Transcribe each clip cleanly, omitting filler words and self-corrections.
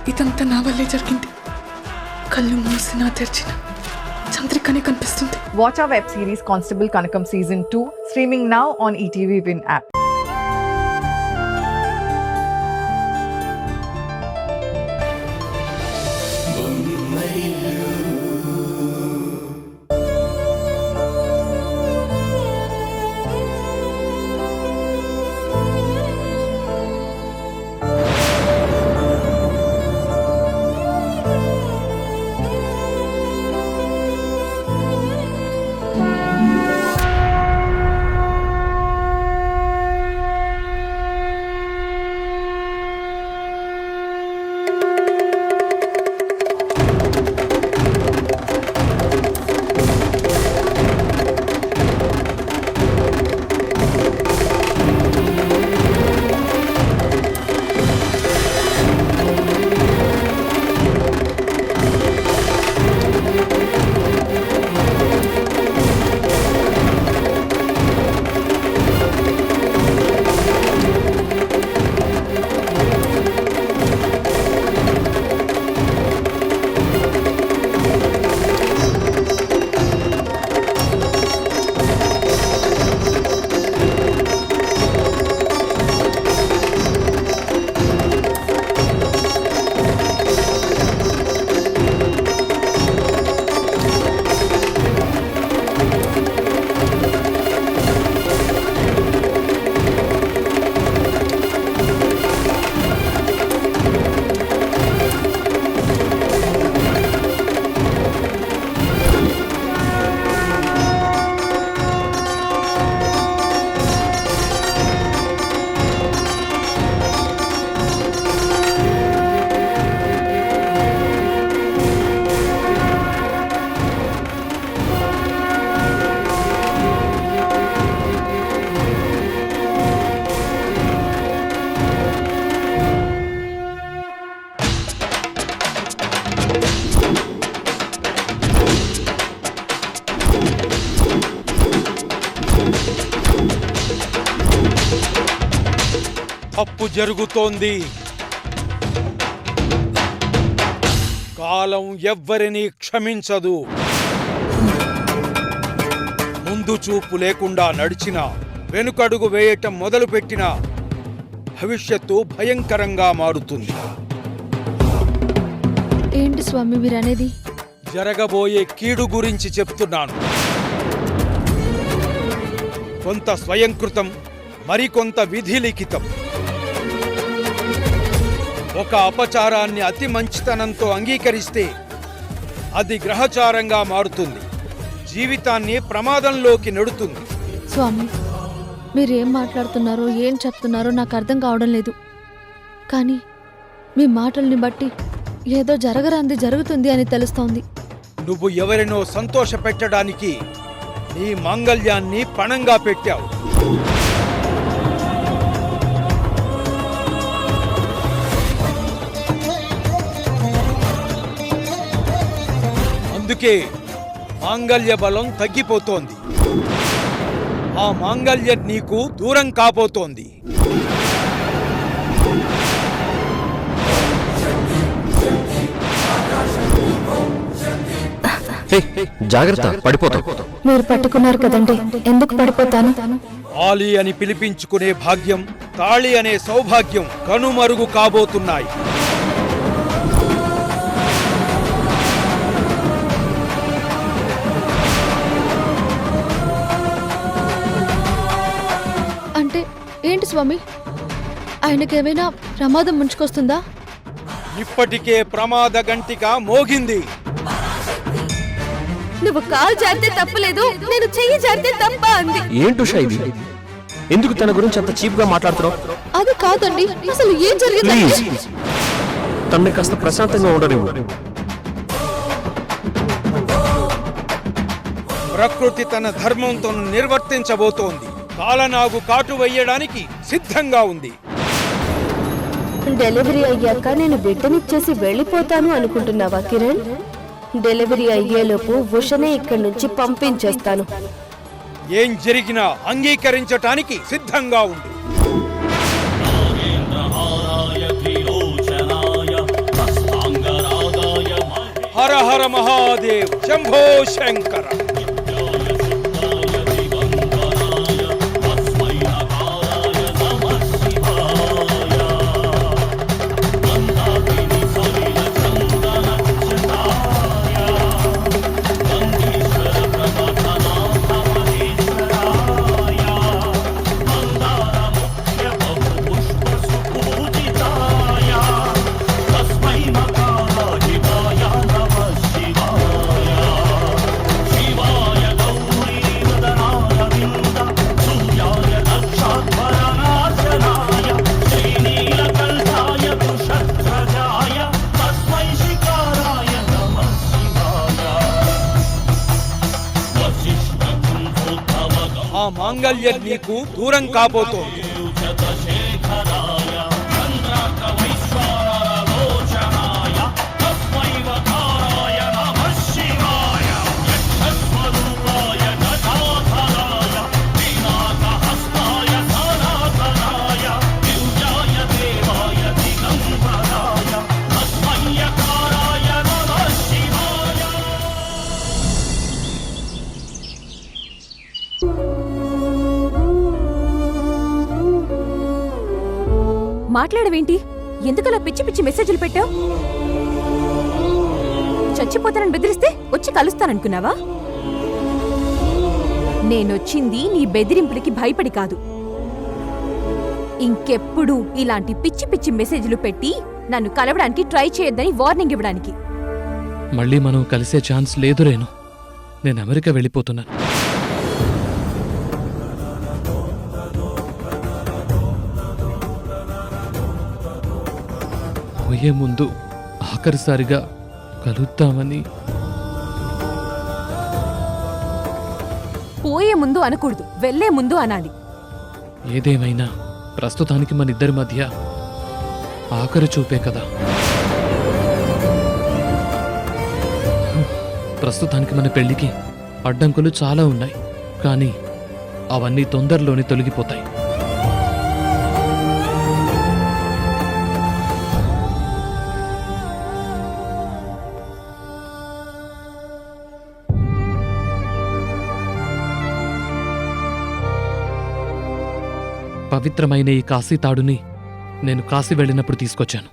ఇదంతా నా వల్లే జరిగింది. కళ్ళు మూసినా తెరిచిన చంద్రికనే కనిపిస్తుంది. Watch our web series Constable Kanakam Season 2 streaming now on ETV Win app. తప్పు జరుగుతోంది. కాలం ఎవ్వరినీ క్షమించదు. ముందు చూపు లేకుండా నడిచినా, వెనుకడుగు వేయటం మొదలుపెట్టినా భవిష్యత్తు భయంకరంగా మారుతుంది. ఏంటి స్వామి మీరనేది? జరగబోయే కీడు గురించి చెప్తున్నాను. కొంత స్వయంకృతం, మరికొంత విధిలిఖితం. ఒక అపచారాన్ని అతి మంచితనంతో అంగీకరిస్తే అది గ్రహచారంగా మారుతుంది, జీవితాన్ని ప్రమాదంలోకి నెడుతుంది. స్వామి మీరేం మాట్లాడుతున్నారో ఏం చెప్తున్నారో నాకు అర్థం కావడం లేదు. కానీ మీ మాటల్ని బట్టి ఏదో జరగరాంది జరుగుతుంది అని తెలుస్తోంది. నువ్వు ఎవరినో సంతోష పెట్టడానికి నీ మాంగళ్యాన్ని పణంగా పెట్టావు. అందుకే మాంగళ్య బలం తగ్గిపోతోంది. ఆ మాంగళ్యం నీకు దూరం కాబోతోంది. జాగ్రత్త, పడిపోతావు. మీరు పట్టుకున్నారు కదండి, ఎందుకు పడిపోతాను? ఆలి అని పిలిపించుకునే భాగ్యం, తాళి అనే సౌభాగ్యం కనుమరుగు కాబోతున్నాయి. అంటే ఏంటి స్వామి? ఆయనకేమైనా ప్రమాదం ముంచుకొస్తుందా? ఇప్పటికే ప్రమాద గంటిక మోగింది. నువ్వు కాలు జారితే తప్పలేదు, నేను చెయ్యి జారితే తప్ప అంది. ఏంటి ఉషా ఇది? ఎందుకు తన గురించి అంత చీప్ గా మాట్లాడుతున్నావు? అది కాదండి, అసలు ఏం జరిగింది? తనని కాస్త ప్రశాంతంగా ఉండనివ్వు. ప్రకృతి తన ధర్మంతో నిర్వర్తించబోతోంది. కాలనాగు కాటు వేయడానికి సిద్ధంగా ఉంది. డెలివరీ అయ్యాక నేను బిడ్డనిచ్చేసి వెళ్ళిపోతాను అనుకుంటున్నావా కిరణ్? డెలివరీ అయ్యేలోపు ఉషనే ఇక్కడి నుంచి పంపించేస్తాను. ఏం జరిగినా అంగీకరించటానికి సిద్ధంగా ఉండు. హర మహాదేవ్, శంభో శంకర. ఆ మాంగళ్యం నీకు దూరం కాబోతోంది. మాట్లాడవేంటి? ఎందుకలా పిచ్చి పిచ్చి మెసేజ్లు పెట్టావు? చచ్చిపోతానని బెదిరిస్తే వచ్చి కలుస్తాననుకున్నావా? నేనొచ్చింది నీ బెదిరింపులకి భయపడి కాదు. ఇంకెప్పుడు ఇలాంటి పిచ్చి పిచ్చి మెసేజ్లు పెట్టి నన్ను కలవడానికి ట్రై చేయొద్దని వార్నింగ్ ఇవ్వడానికి. మళ్ళీ మనం కలిసే ఛాన్స్ లేదు రేణు. నేను అమెరికా వెళ్ళిపోతున్నాను. పోయే ముందు ఆఖరిసారిగా కలుద్దామని. పోయే ముందు అనకూడదు, వెళ్లే ముందు అనాలి. ఏదేమైనా ప్రస్తుతానికి మన ఇద్దరి మధ్య ఆఖరి చూపే కదా. ప్రస్తుతానికి మన పెళ్లికి అడ్డంకులు చాలా ఉన్నాయి, కానీ అవన్నీ తొందరలోనే తొలగిపోతాయి. పవిత్రమైన ఈ కాశీ తాడుని నేను కాశీ వెళ్ళినప్పుడు తీసుకొచ్చాను.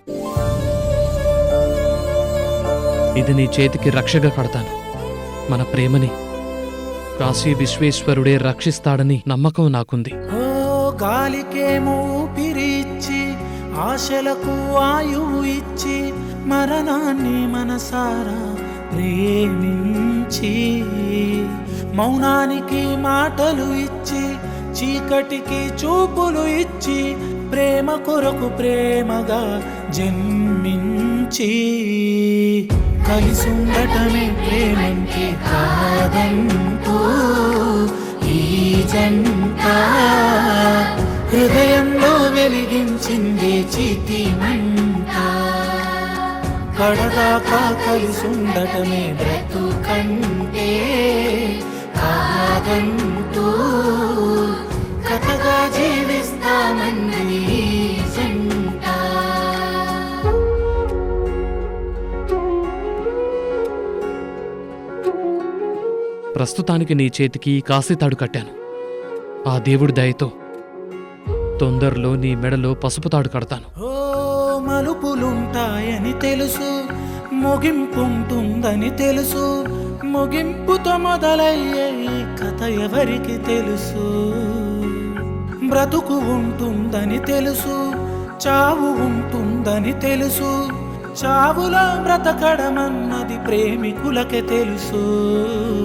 ఇది నీ చేతికి రక్షగా కడతాను. మన ప్రేమని కాశీ విశ్వేశ్వరుడే రక్షిస్తాడని నమ్మకం నాకుంది. ఓ గాలికేమో ఊపిరిచ్చి, ఆశలకు ఆయువు ఇచ్చి, మరణాన్ని మనసారా ప్రేమించి, మౌనానికి మాటలు ఇచ్చి, చీకటికి చూపులు ఇచ్చి, ప్రేమ కొరకు ప్రేమగా జన్మించి, కలిసుండటమే ప్రేమంటే కాదంటూ ఈ జంట హృదయంలో వెలిగించింది చితిమంట. కడదాకా కలిసుండటమే బ్రతుకంటే కాదంటూ కథగా జీవిస్తామంది జంట. ప్రస్తుతానికి నీ చేతికి ఈ కాశీ తాడు కట్టాను. ఆ దేవుడి దయతో తొందరలో నీ మెడలో పసుపు తాడు కడతాను. ఓ మలుపులుంటాయని తెలుసు, ముగింపుంటుందని తెలుసు, ముగింపుతో మొదలయ్యే ఈ కథ ఎవరికి తెలుసు. బ్రతుకు ఉంటుందని తెలుసు, చావు ఉంటుందని తెలుసు, చావులో బ్రతకడమన్నది ప్రేమికులకే తెలుసు.